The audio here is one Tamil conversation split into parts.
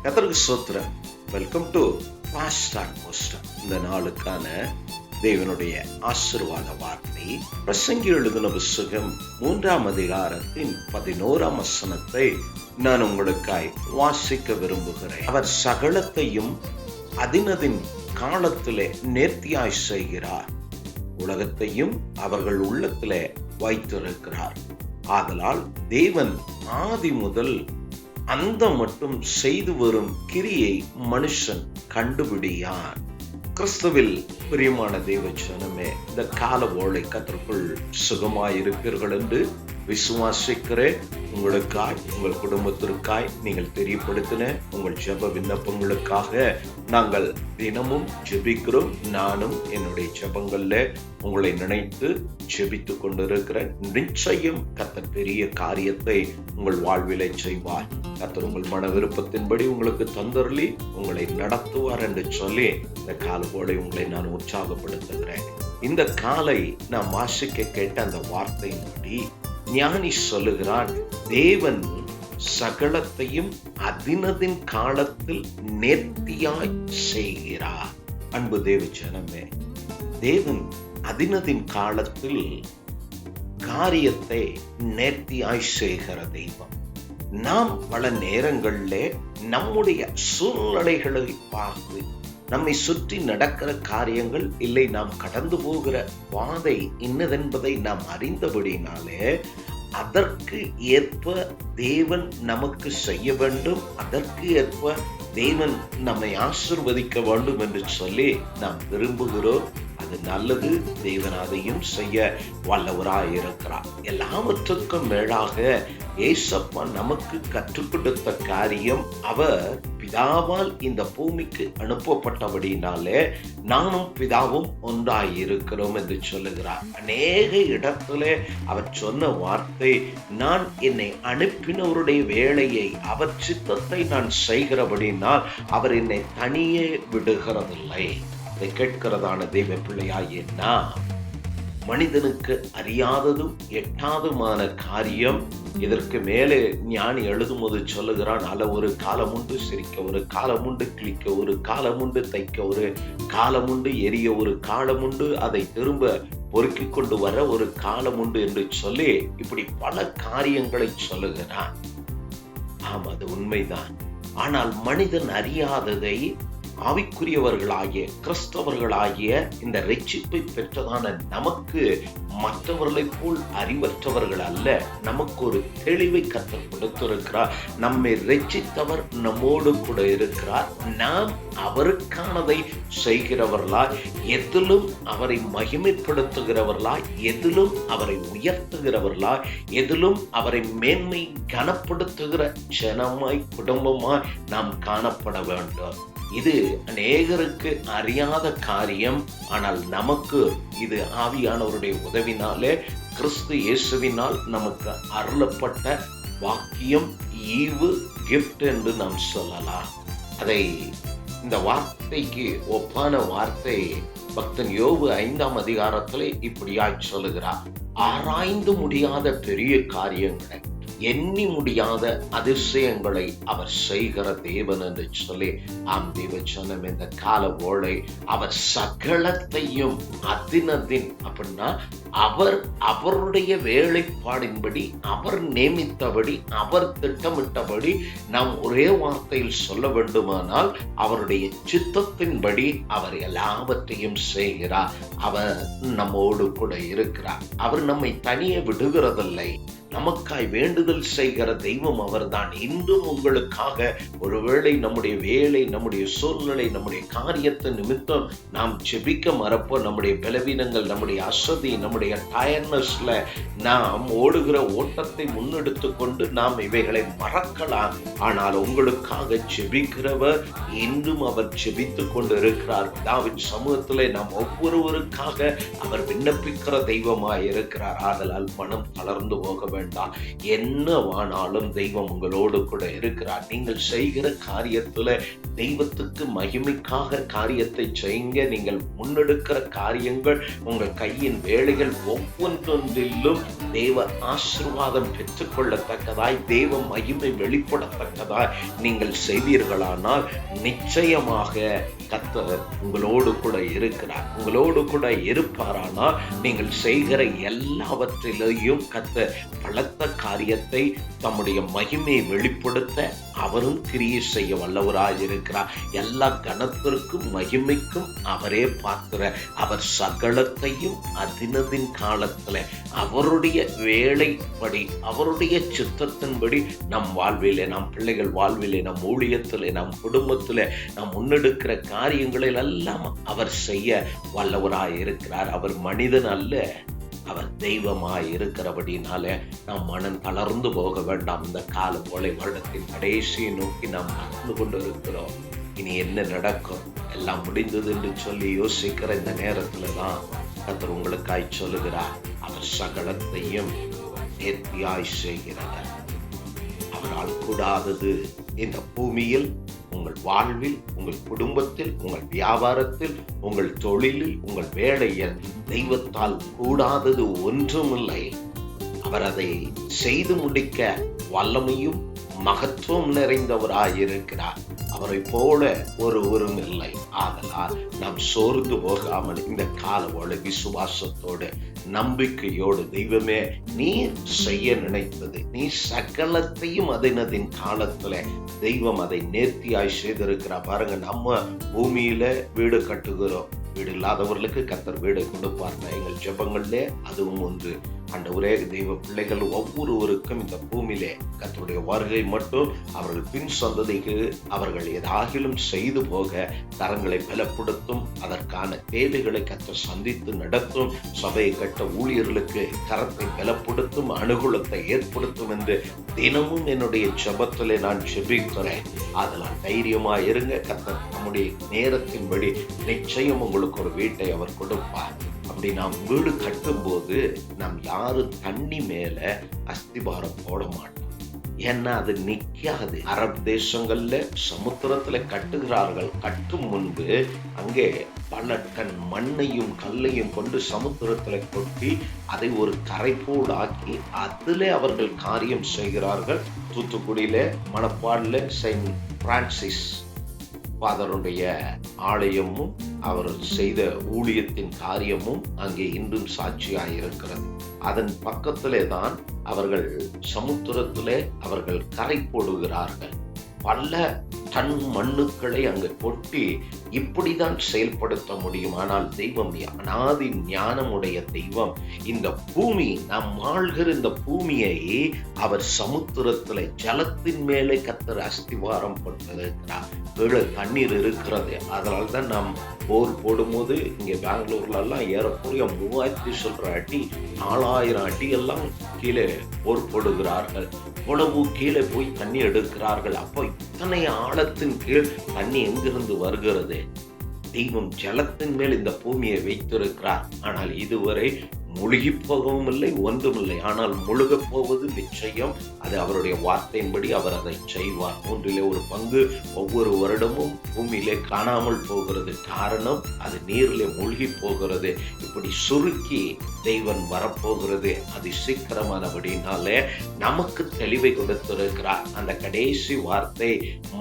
கர்த்தருக்கு ஸ்தோத்திரம். Welcome to fast and post. இந்த நாளுக்கான தேவனுடைய ஆசீர்வாத வார்த்தை பிரசங்கி எழுதின புத்தகம் 3ஆம் அதிகாரத்தின் 11ஆம் வசனத்தை நான் உங்களுக்காய் வாசிக்க விரும்புகிறேன். அவர் சகலத்தையும் அதினதின் காலத்திலே நேர்த்தியாய் செய்கிறார், உலகத்தையும் அவர்கள் உள்ளத்திலே வைத்திருக்கிறார். ஆதலால் தேவன் ஆதி முதல் அந்த மட்டும் செய்து வரும் கிரியை மனுஷன் கண்டுபிடியான். கிறிஸ்துவில் பிரியமான தேவ ஜனமே, இந்த கால ஓலை கர்த்தருக்குள் சுகமாயிருப்பீர்கள் என்று விசுவாசிக்கிறேன். உங்களுக்காய், உங்கள் குடும்பத்திற்காய் நீங்கள் தெரியப்படுத்தின உங்கள் ஜெப விண்ணப்பங்களுக்காக நாங்கள் தினமும் ஜெபிக்கிறோம். நானும் என்னுடைய ஜெபங்கள்ல உங்களை நினைத்து ஜெபித்துக் கொண்டிருக்கிறேன். நிச்சயம் கர்த்தர் பெரிய காரியத்தை உங்கள் வாழ்விலே செய்வார். கர்த்தர் உங்கள் மன விருப்பத்தின்படி உங்களுக்கு தந்தருளி உங்களை நடத்துவார் என்று சொல்லி இந்த கால போல உங்களை நான் உற்சாகப்படுத்துகிறேன். இந்த காலை நாம் வாசிக்க கேட்ட அந்த வார்த்தையின்படி ஞானி சொல்லுகிறான், தேவன் சகலத்தையும் அதினதின் காலத்தில் நேர்த்தியாய் செய்கிறார். அன்பு தேவ ஜனமே, தேவன் அதினதின் காலத்தில் காரியத்தை நேர்த்தியாய் செய்கிற தெய்வம். நாம் பல நேரங்களிலே நம்முடைய சூழ்நிலைகளை பார்த்து நம்மை சுற்றி நடக்கிற காரியங்கள் இல்லை, நாம் கடந்து போகிற பாதை இன்னதென்பதை நாம் அறிந்தபடினாலே அதற்கு ஏற்ப தேவன் நமக்கு செய்ய வேண்டும், அதற்கு ஏற்ப தேவன் நம்மை ஆசீர்வதிக்க வேண்டும் என்று சொல்லி நாம் விரும்புகிறோம். அது நல்லது. தேவன் அதையும் செய்ய வல்லவராயிருக்கிறார். எல்லாவற்றுக்கும் மேலாக ஏசப்பா நமக்கு கற்றுக் கொடுத்த காரியம், அவர் பிதாவால் இந்த பூமிக்கு அனுப்பப்பட்டபடினாலே நானும் பிதாவும் ஒன்றாயிருக்கிறோம் என்று சொல்லுகிறார். அநேக இடத்துல அவர் சொன்ன வார்த்தை, நான் என்னை அனுப்பினவருடைய வேலையை, அவர் சித்தத்தை நான் செய்கிறபடினால் அவர் என்னை தனியே விடுகிறதில்லை. இதை கேட்கிறதான தெய்வ பிள்ளையாகிய நாம் மனிதனுக்கு அறியாததும் எட்டாதுமான காரியம். இதற்கு மேலே ஞானி எழுதும்போது சொல்லுகிறான், அல்ல ஒரு காலம் உண்டு சிரிக்க, ஒரு காலம் உண்டு கிழிக்க, ஒரு காலம் உண்டு தைக்க, ஒரு காலம் உண்டு எரிய, ஒரு காலம் உண்டு அதை திரும்ப பொறுக்கி கொண்டு வர ஒரு காலம் உண்டு என்று சொல்லி இப்படி பல காரியங்களை சொல்லுகிறான். ஆம், அது உண்மைதான். ஆனால் மனிதன் அறியாததை ஆவிக்குரியவர்களாகிய கிறிஸ்தவர்களாகிய இந்த ரட்சிப்பை பெற்றதான நமக்கு மற்றவர்களை போல் அறிவற்றவர்கள் அல்ல, நமக்கு ஒரு தெளிவை கர்த்தர் கொடுத்திருக்கிறார். நம்மை ரட்சித்தவர் நம்மோடு கூட இருக்கிறார். நாம் அவருக்கானதை செய்கிறவர்களாய், எதிலும் அவரை மகிமைப்படுத்துகிறவர்களாய், எதிலும் அவரை உயர்த்துகிறவர்களாய், எதிலும் அவரை மேன்மை கனப்படுத்துகிற ஜனமாய், குடும்பமாய் நாம் காணப்பட வேண்டும். இது அநேகருக்கு அறியாத காரியம். ஆனால் நமக்கு இது ஆவியானவருடைய உதவினாலே, கிறிஸ்து இயேசுவினால் நமக்கு அருளப்பட்ட வாக்கியம், ஈவு, கிஃப்ட் என்று நாம் சொல்லலாம். அதை இந்த வார்த்தைக்கு ஒப்பான வார்த்தை பக்தன் யோபு 5ஆம் அதிகாரத்திலே இப்படியாய் சொல்லுகிறார், ஆராய்ந்து முடியாத பெரிய காரியங்களை, எண்ணி முடியாத அதிசயங்களை அவர் செய்கிற தேவன் என்று சொல்லி, ஆம் தேவ ஜனம், இந்த கால ஓலை அவர் சகலத்தையும் அதினதின் அப்படின்னா அவர் அவருடைய வேலைப்பாடின்படி, அவர் நியமித்தபடி, அவர் திட்டமிட்டபடி, நாம் ஒரே வார்த்தையில் சொல்ல வேண்டுமானால் அவருடைய சித்தத்தின்படி அவர் எல்லாவற்றையும் செய்கிறார். அவர் நம்மோடு கூட இருக்கிறார். அவர் நம்மை தனியே விடுகிறதில்லை. நமக்காய் வேண்டுதல் செய்கிற தெய்வம் அவர்தான். இன்றும் உங்களுக்காக ஒருவேளை நம்முடைய வேலை, நம்முடைய சூழ்நிலை, நம்முடைய காரியத்தை நிமித்தம் நாம் ஜெபிக்க மறப்போம். நம்முடைய பலவீனங்கள், நம்முடைய அசதி, நம்முடைய டயர்னஸ்ல நாம் ஓடுகிற ஓட்டத்தை முன்னெடுத்து கொண்டு நாம் இவைகளை மறக்கலாம். ஆனால் உங்களுக்காக ஜெபிக்கிறவர் இன்றும் அவர் ஜெபித்துக் கொண்டு இருக்கிறார். தாவீது சமூகத்திலே நாம் ஒவ்வொருவருக்காக அவர் விண்ணப்பிக்கிற தெய்வமாய் இருக்கிறார். ஆதலால் மனம் தளர்ந்து போக வேண்டாம். என்னவானாலும் தெய்வம் உங்களோடு கூட இருக்கிறார். நீங்கள் செய்கிற காரியத்துல தெய்வத்துக்கு மகிமைக்காக காரியத்தை செய்யுங்க. நீங்கள் முன்னெடுக்கிற காரியங்கள், உங்கள் கையின் வேலைகள் ஒவ்வொன்றிலும் தேவ ஆசீர்வாதம் பெற்றுக்கொள்ளத்தக்கதாய், தேவ மகிமை வெளிப்படத்தக்கதாய் நீங்கள் செய்வீர்களானால் நிச்சயமாக கர்த்தர் உங்களோடு கூட இருக்கிறார். உங்களோடு கூட இருப்பாரானால் நீங்கள் செய்கிற எல்லாவற்றிலேயும் கர்த்தர் பலத்த காரியத்தை, தம்முடைய மகிமையை வெளிப்படுத்த அவரும் கிரியை செய்ய வல்லவராய் இருக்கிறார். எல்லா கனத்திற்கும் மகிமைக்கும் அவரே பாத்திர. அவர் சகலத்தையும் அதினதின் காலத்துல அவருடைய வேலைப்படி, அவருடைய சித்தத்தின்படி நம் வாழ்விலே, நம் பிள்ளைகள் வாழ்விலே, நம் ஊழியத்திலே, நம் குடும்பத்திலே, நம் முன்னெடுக்கிற காரியங்களில் எல்லாம் அவர் செய்ய வல்லவராய் இருக்கிறார். அவர் மனிதன் அல்ல, அவர் தெய்வமாய் இருக்கிறபடினால நாம் மனம் தளர்ந்து போக வேண்டாம். இந்த கால போல வருடத்தின் கடைசியை நோக்கி நாம் நடந்து கொண்டு இருக்கிறோம். இனி என்ன நடக்கும், எல்லாம் முடிந்தது என்று சொல்லி யோசிக்கிற இந்த நேரத்துல தான் கர்த்தர் உங்களுக்காய் சொல்லுகிறார், அவர் சகலத்தையும் நேர்த்தியாய் செய்கிறவர். அவரால் கூடாதது இந்த பூமியில், உங்கள் வாழ்வில், உங்கள் குடும்பத்தில், உங்கள் வியாபாரத்தில், உங்கள் தொழிலில், உங்கள் வேலையில் தெய்வத்தால் கூடாதது ஒன்றுமில்லை. அவர் அதை செய்து முடிக்க வல்லமையும் மகத்துவம் நிறைந்தவராயிருக்கிறார். அவரை போல ஒருவரும் இல்லை. ஆதலால் நாம் சோர்ந்து போகாமல் இந்த காலவோடு விசுவாசத்தோடு, நம்பிக்கையோடு, தெய்வமே நீர் செய்ய நினைத்தது, நீ சகலத்தையும் அதினதின் காலத்துல தெய்வம் அதை நேர்த்தியாய் செய்திருக்கிறார். பாருங்க, நம்ம பூமியில வீடு கட்டுகிறோம். வீடு இல்லாதவர்களுக்கு கர்த்தர் வீடு கொடுப்பார். எங்கள் ஜெபங்கள்ல அதுவும் ஒன்று. ஆண்டவரே, தெய்வ பிள்ளைகள் ஒவ்வொருவருக்கும் இந்த பூமியிலே கர்த்தருடைய வருகை மட்டும் அவர்கள் பின் சந்ததிக்கு அவர்கள் ஏதாகிலும் செய்து போக கரங்களை பலப்படுத்தும். அதற்கான தேவைகளை கர்த்தர் சந்தித்து நடத்தும். சபையை கட்ட ஊழியர்களுக்கு கரத்தை பலப்படுத்தும், அனுகூலத்தை ஏற்படுத்தும் என்று தினமும் என்னுடைய ஜெபத்திலே நான் ஜெபிக்கிறேன். அதெல்லாம் தைரியமா இருங்க. கர்த்தர் நம்முடைய நேரத்தின்படி நிச்சயம் உங்களுக்கு ஒரு வீட்டை அவர் கொடுப்பார். அப்படி நாம் வீடு கட்டும் போது நாம் யாரும் தண்ணி மேல அஸ்திபாரம் போட மாட்டோம். ஏன்னா அது நிக்காது. அரபு தேசங்கள்ல சமுத்திரத்துல கட்டுகிறார்கள். கட்டும் முன்பு அங்கே பல டன் மண்ணையும் கல்லையும் கொண்டு சமுத்திரத்துல கொட்டி அதை ஒரு கரைப்போடு ஆக்கி அதிலே அவர்கள் காரியம் செய்கிறார்கள். தூத்துக்குடியில மணப்பாடுல செயின்ட் பிரான்சிஸ் ஃபாதருடைய ஆலயமும் அவர் செய்த ஊழியத்தின் காரியமும் அங்கே இன்றும் சாட்சியாயிருக்கிறது. அதன் பக்கத்திலே தான் அவர்கள் சமுத்திரத்திலே அவர்கள் கரை போடுகிறார்கள். பல டன் மண்ணுக்களை அங்கு கொட்டி இப்படிதான் செயல்படுத்த முடியும். ஆனால் தெய்வம் அநாதி ஞானமுடைய தெய்வம். இந்த பூமி, நாம் வாழ்கிற இந்த பூமியை அவர் சமுத்திரத்துல ஜலத்தின் மேலே கர்த்தர் அஸ்திவாரம் போட்டிருக்கிறார். கீழே தண்ணீர் இருக்கிறது. அதனால்தான் நாம் போர் போடும்போது இங்கே பெங்களூர்ல எல்லாம் ஏறக்குறைய 3000 சொல்ற அடி, 4000 அடி எல்லாம் கீழே போர் போடுகிறார்கள். உணவு கீழே போய் தண்ணி எடுக்கிறார்கள். அப்போ இத்தனை ஆழத்தின் கீழ் தண்ணி எங்கிருந்து வருகிறது? தெய்வம் ஜலத்தின் மேல் இந்த பூமியை வைத்திருக்கிறார். ஆனால் இதுவரை முழுகி போகவும் இல்லை, ஒன்றுமில்லை. ஆனால் முழுக போவது நிச்சயம். அது அவருடைய வார்த்தையின்படி அவர் அதை செய்வார். 1/3 ஒவ்வொரு வருடமும் பூமியிலே காணாமல் போகிறது. காரணம், அது நீரிலே மூழ்கி போகிறது. இப்படி சுருக்கி தெய்வன் வரப்போகிறது. அது சீக்கிரமானபடினாலே நமக்கு தெளிவை கொடுத்திருக்கிறார். அந்த கடைசி வார்த்தை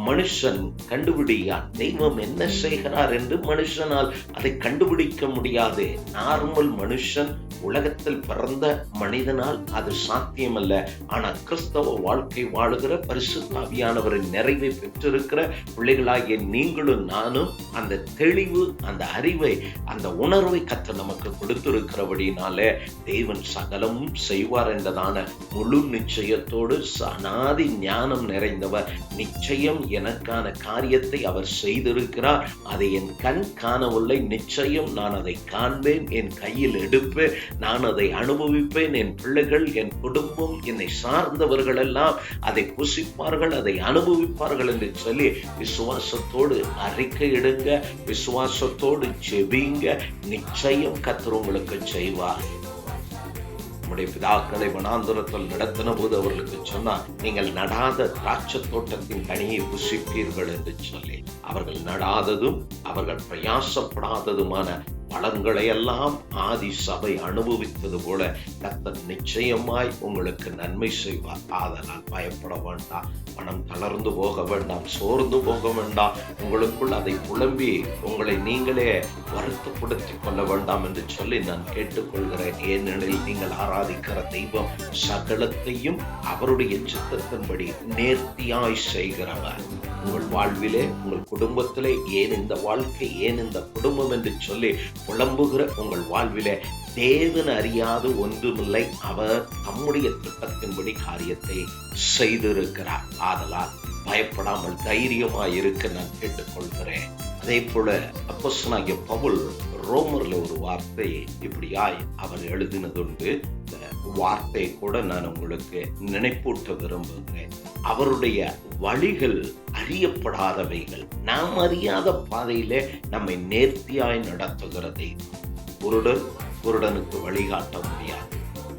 மனுஷன் கண்டுபிடியான். தெய்வம் என்ன செய்கிறார் என்று மனுஷனால் அதை கண்டுபிடிக்க முடியாது. நார்மல் மனுஷன், உலகத்தில் பிறந்த மனிதனால் அது சாத்தியமல்ல. ஆனால் கிறிஸ்தவ வாழ்க்கை வாழுகிற பரிசுத்த ஆவியானவரின் நிறைவை பெற்றிருக்கிற பிள்ளைகளாகிய நீங்களும் நானும் அந்த தெளிவு, அந்த அறிவை, அந்த உணர்வை கர்த்தர் நமக்கு கொடுத்திருக்கிறபடினாலே தேவன் சகலமும் செய்வார் என்றதான முழு நிச்சயத்தோடு அநாதி ஞானம் நிறைந்தவர். நிச்சயம் எனக்கான காரியத்தை அவர் செய்திருக்கிறார். அதை என் கண் காணவில்லை, நிச்சயம் நான் அதை காண்பேன், என் கையில் எடுப்பேன், நான் அதை அனுபவிப்பேன். என் பிள்ளைகள், என் குடும்பம், என்னை சார்ந்தவர்கள் எல்லாம் அதை புசிப்பார்கள், அதை அனுபவிப்பார்கள் என்று சொல்லி விசுவாசத்தோடு அறிக்கையிடுங்க, விசுவாசத்தோடு ஜெபிங்க. நிச்சயம் கர்த்தர் உங்களுக்கு செய்வார். நம்முடைய பிதாக்களை வனாந்தரத்தில் நடத்தின போது அவர்களுக்கு சொன்னார், நீங்கள் நடாத திராட்சை தோட்டத்தின் கனியை புசிப்பீர்கள் என்று சொல்லி. அவர்கள் நடாததும் அவர்கள் பிரயாசப்படாததுமான பலன்களை எல்லாம் ஆதி சபை அனுபவித்தது போல கர்த்தர் நிச்சயமாய் உங்களுக்கு நன்மை செய்வார். ஆதலால் பயப்பட வேண்டாம், மனம் தளர்ந்து போக வேண்டாம், சோர்ந்து போக வேண்டாம். உங்களுக்குள் அதை புலம்பி உங்களை நீங்களே வருத்தப்படுத்திக் கொள்ள வேண்டாம் என்று சொல்லி நான் கேட்டுக்கொள்கிறேன். ஏனெனில் நீங்கள் ஆராதிக்கிற தெய்வம் சகலத்தையும் அவருடைய சித்தத்தின்படி நேர்த்தியாய் செய்கிறவர். உங்கள் வாழ்விலே, உங்கள் குடும்பத்திலே ஏன் இந்த வாழ்க்கை, ஏன் இந்த குடும்பம் என்று சொல்லி புலம்புகிற உங்கள் வாழ்விலே தேவன் அறியாது ஒன்றுமில்லை. அவர் தம்முடைய திட்டத்தின்படி காரியத்தை செய்திருக்கிறார். ஆதலால் பயப்படாமல் தைரியமாய் இருக்க நான் கேட்டுக்கொள்கிறேன். அதே போல அப்போஸ்தலனாகிய பவுல் ரோமர்ல ஒரு வார்த்தை இப்படியாய் அவர் எழுதினதுண்டு. இந்த வார்த்தை கூட நான் உங்களுக்கு நினைப்பூட்ட விரும்புகிறேன். அவருடைய வழிகள் அறியப்படாதவைகள், நாம் அறியாத பாதையிலே நம்மை நேர்த்தியாய் நடத்துகிறதை குருடனுக்கு வழிகாட்ட முடியாது.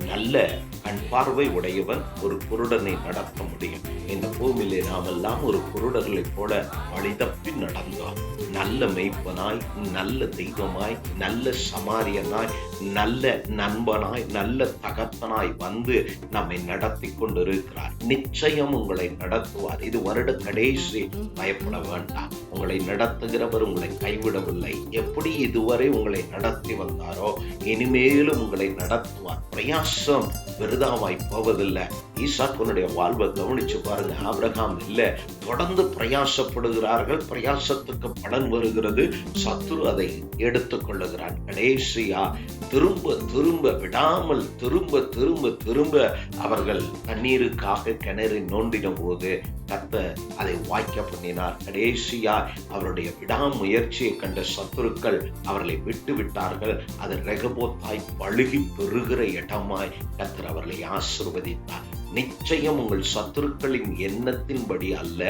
நல்ல கண் பார்வை உடையவன் ஒரு குருடனை நடத்த முடியும். இந்த பூமியிலே நாமெல்லாம் ஒரு குருடர்களை போல வழிதப்பி நடந்தோம். நல்ல மெய்ப்பனாய், நல்ல தெய்வமாய், நல்ல சமாரியனாய், நல்ல நண்பனாய், நல்ல தகப்பனாய் வந்து நம்மை நடத்தி கொண்டிருக்கிறார். நிச்சயம் உங்களை நடத்துவார். இது வருட கடைசி. பயப்பட வேண்டாம். உங்களை நடத்துகிறவர் உங்களை கைவிடவில்லை. எப்படி இதுவரை உங்களை நடத்தி வந்தாரோ இனிமேலும் உங்களை நடத்துவார். பிரயாசம் விருதாவாய் போவதில்லை. ஈசாக்குனுடைய வாழ்வை கவனிச்சு பாருங்க. ஆபிரகாம் இல்ல, தொடர்ந்து பிரயாசப்படுகிறார்கள். பிரயாசத்துக்கு பலன் வருகிறது. சத்துரு அதை எடுத்துக் கொள்ளுகிறான். கடைசியா திரும்ப திரும்ப விடாமல் திரும்ப திரும்ப திரும்ப அவர்கள் தண்ணீருக்காக கிணறு நோண்டின போது கர்த்தர் அதை வாய்க்க பண்ணினார். கடைசியா அவருடைய விடாமுயற்சியை கண்ட சத்துருக்கள் அவர்களை விட்டு விட்டார்கள். அது ரெகபோத்தாய் பழுகி பெறுகிற இடமாய் கர்த்தர் அவர்களை ஆசீர்வதித்தார். நிச்சயம் உங்கள் சத்துருக்களின் எண்ணத்தின்படி அல்ல,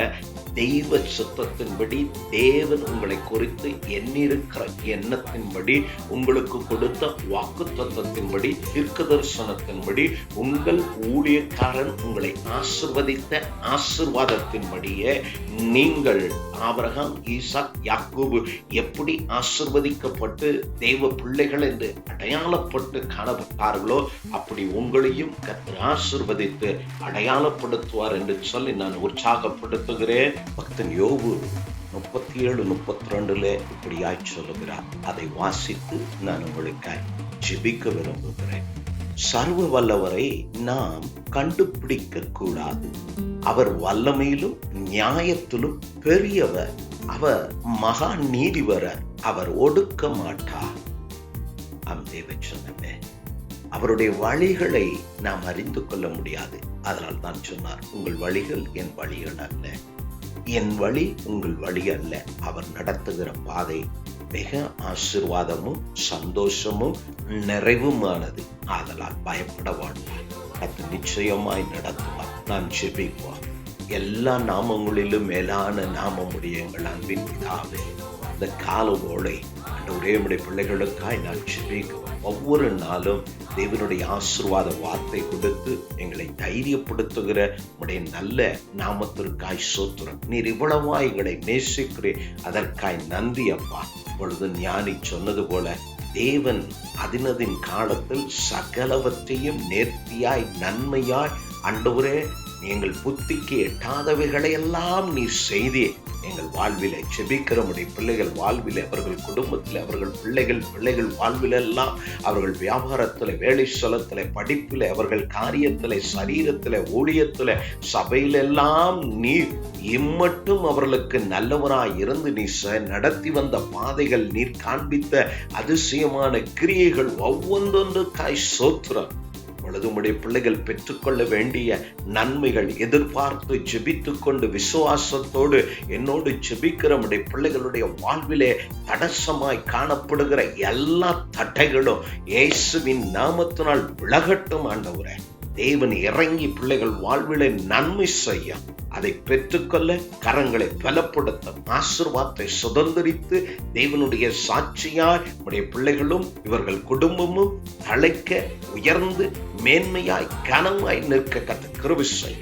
தெய்வ சித்தத்தின்படி, தேவன் உங்களை குறித்து எண்ணிருக்கிற எண்ணத்தின்படி, உங்களுக்கு கொடுத்த வாக்குத்தத்தத்தின்படி, தீர்க்கதரிசனத்தின்படி, உங்கள் ஊழியக்காரன் உங்களை ஆசீர்வதித்த ஆசீர்வாதத்தின்படியே நீங்கள் ஆபிரகாம், ஈசாக், யாக்கோபு எப்படி ஆசீர்வதிக்கப்பட்டு தெய்வ பிள்ளைகள் என்று அடையாளப்பட்டு காணப்பட்டார்களோ அப்படி உங்களையும் கர்த்தர் ஆசீர்வதித்து அடையாளப்படுத்துவார் என்று சொல்லி நான் உற்சாகப்படுத்துகிறேன். பக்தன் யோபு 37:32 இப்படியாய் சொல்லுகிறார். அதை வாசித்து நான் உங்களுக்காய் ஜெபிக்க விரும்புகிறேன். சர்வ வல்லவரை நாம் கண்டுபிடிக்க கூடாது. அவர் வல்லமையிலும் நியாயத்திலும் பெரியவர். அவர் மகா நீதிபரர். அவர் ஒடுக்க மாட்டார். சொன்னே அவருடைய வழிகளை நாம் அறிந்து கொள்ள முடியாது. அதனால் தான் சொன்னார், உங்கள் வழிகள் என் வழிகள் அல்ல, என் வழி உங்கள் வழி அல்ல. அவர் நடத்துகிற பாதை மிக ஆசீர்வாதமும் சந்தோஷமும் நிறைவுமானது. ஆதலால் பயப்பட வேண்டாம். அது நிச்சயமாய் நடத்துவார். நாம் ஜெபிப்போம். எல்லா நாமங்களிலும் மேலான நாமமுடைய எங்கள் அன்பின் பிதாவே, இந்த காலவோளை ஆண்டவரே உம்முடைய பிள்ளைகளுக்காய் நான் ஜெபிக்கிறேன். ஒவ்வொரு நாளும் தேவனுடைய ஆசீர்வாத வார்த்தை கொடுத்து எங்களை தைரியப்படுத்துகிற உடைய நல்ல நாமத்திற்காய் ஸ்தோத்திரம். நீர் இவ்வளவா எங்களை நேசிக்கிறேன், அதற்காய் நன்றி அப்பா. இப்பொழுது ஞானி சொன்னது போல தேவன் அதினதின் காலத்தில் சகலவற்றையும் நேர்த்தியாய் நன்மையாய் ஆண்டவரே எங்கள் புத்திக்கு எட்டாதவைகளை எல்லாம் நீ செய்தே எங்கள் வாழ்விலே ஜெபிக்கிற உடைய பிள்ளைகள் வாழ்விலே, அவர்கள் குடும்பத்தில், அவர்கள் பிள்ளைகள் வாழ்விலெல்லாம், அவர்கள் வியாபாரத்தில், வேலை ஸ்தலத்தில், படிப்பில், அவர்கள் காரியத்தில், சரீரத்தில், ஊழியத்தில், சபையிலெல்லாம் நீர் இம்மட்டும் அவர்களுக்கு நல்லவராய் இருந்து நீ நடத்தி வந்த பாதைகள், நீர் காண்பித்த அதிசயமான கிரியைகள் ஒவ்வொன்றொன்றுக்காய் ஸ்தோத்திரம். உம்முடைய பிள்ளைகள் பெற்றுக்கொள்ள வேண்டிய நன்மைகள் எதிர்பார்த்து ஜெபித்துக் கொண்டு விசுவாசத்தோடு என்னோடு ஜெபிக்கிற உம்முடைய பிள்ளைகளுடைய வாழ்விலே தடசமாய் காணப்படுகிற எல்லா தடைகளும் இயேசுவின் நாமத்தினால் விலகட்டும் ஆண்டவரே. தேவன் இறங்கி பிள்ளைகள் வாழ்விலே நன்மை செய்ய, அதை பெற்றுக்கொள்ள, கரங்களை பலப்படுத்த, ஆசீர்வாதத்தை சுதந்திரித்து தேவனுடைய சாட்சியாய் உடைய பிள்ளைகளும் இவர்கள் குடும்பமும் தழைக்க, உயர்ந்து மேன்மையாய் கனமாய் நிற்க கர்த்தர் கிருபை செய்ய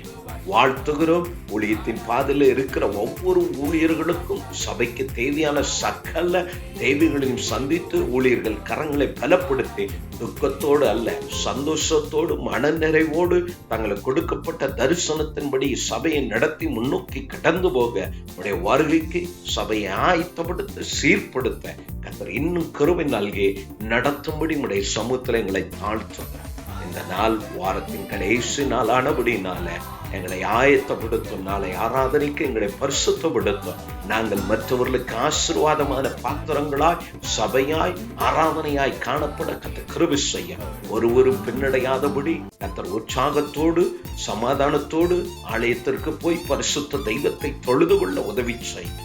வாழ்த்துகிறோம். ஊழியத்தின் பாதையில் இருக்கிற ஒவ்வொரு ஊழியர்களுக்கும் சபைக்கு தேவையான சகல தேவைகளையும் சந்தித்து ஊழியர்கள் கரங்களை பலப்படுத்தி துக்கத்தோடு அல்ல, சந்தோஷத்தோடு, மன நிறைவோடு தங்களுக்கு கொடுக்கப்பட்ட தரிசனத்தின்படி சபையை நடத்தி முன்னோக்கி கடந்து போக உடைய வருகைக்கு சபையை ஆயத்தப்படுத்த, சீர்படுத்த கர்த்தர் இன்னும் கிருபை நல்கி நடத்தும்படி உடைய சமூகத்தில் எங்களை தாழ்த்தும். இந்த நாள் வாரத்தின் கடைசி நாளானபடினால எங்களை ஆயத்தப்படுத்தும். நாளை ஆராதனைக்கு எங்களை பரிசுத்தப்படுத்தும். நாங்கள் மற்றவர்களுக்கு ஆசீர்வாதமான பாத்திரங்களாய், சபையாய், ஆராதனையாய் காணப்பட கர்த்தர் கிருபை செய்ய, ஒருவரும் பின்னடையாதபடி கர்த்தர் உற்சாகத்தோடு சமாதானத்தோடு ஆலயத்திற்கு போய் பரிசுத்த தெய்வத்தை தொழுது கொள்ள உதவி செய்ய,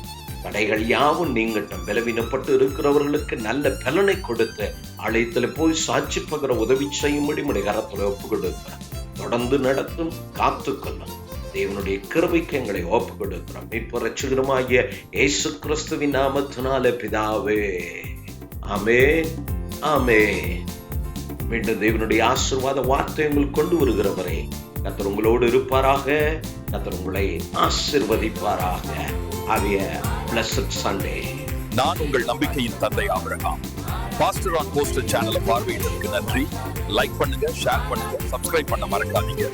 தடைகள் யாவும் நீங்கட்டும். பலவீனப்பட்டு இருக்கிறவர்களுக்கு நல்ல பலனை கொடுத்து ஆலயத்தில் போய் சாட்சி பகர உதவி செய்யும்படி உடைய கரத்தில் ஒப்பு கொடுக்கிறோம். தொடர்ந்து நடத்தும், காத்துக்கொள்ளும். தேவனுடைய கிருபைக்கு எங்களை ஒப்பு கொடுக்கிறோம். இப்ப ரட்சகருமாகிய இயேசு கிறிஸ்துவின் நாமத்தினாலே பிதாவே, ஆமென், ஆமென். மீண்டும் தேவனுடைய ஆசீர்வாத வார்த்தை உங்களுக்கு கொண்டு வருகிறவரே கர்த்தர் உங்களோடு இருப்பாராக. கர்த்தர் உங்களை ஆசீர்வதிப்பாராக. Have a blessed Sunday. நான் உங்கள் நம்பிக்கையின் தந்தை ஆபிரகாம். பாஸ்டர் ஆன் போஸ்டர் சேனலை பார்வையிட்டதற்கு நன்றி. லைக் பண்ணுங்க, ஷேர் பண்ணுங்க, சப்ஸ்கிரைப் பண்ண மறக்காதீங்க.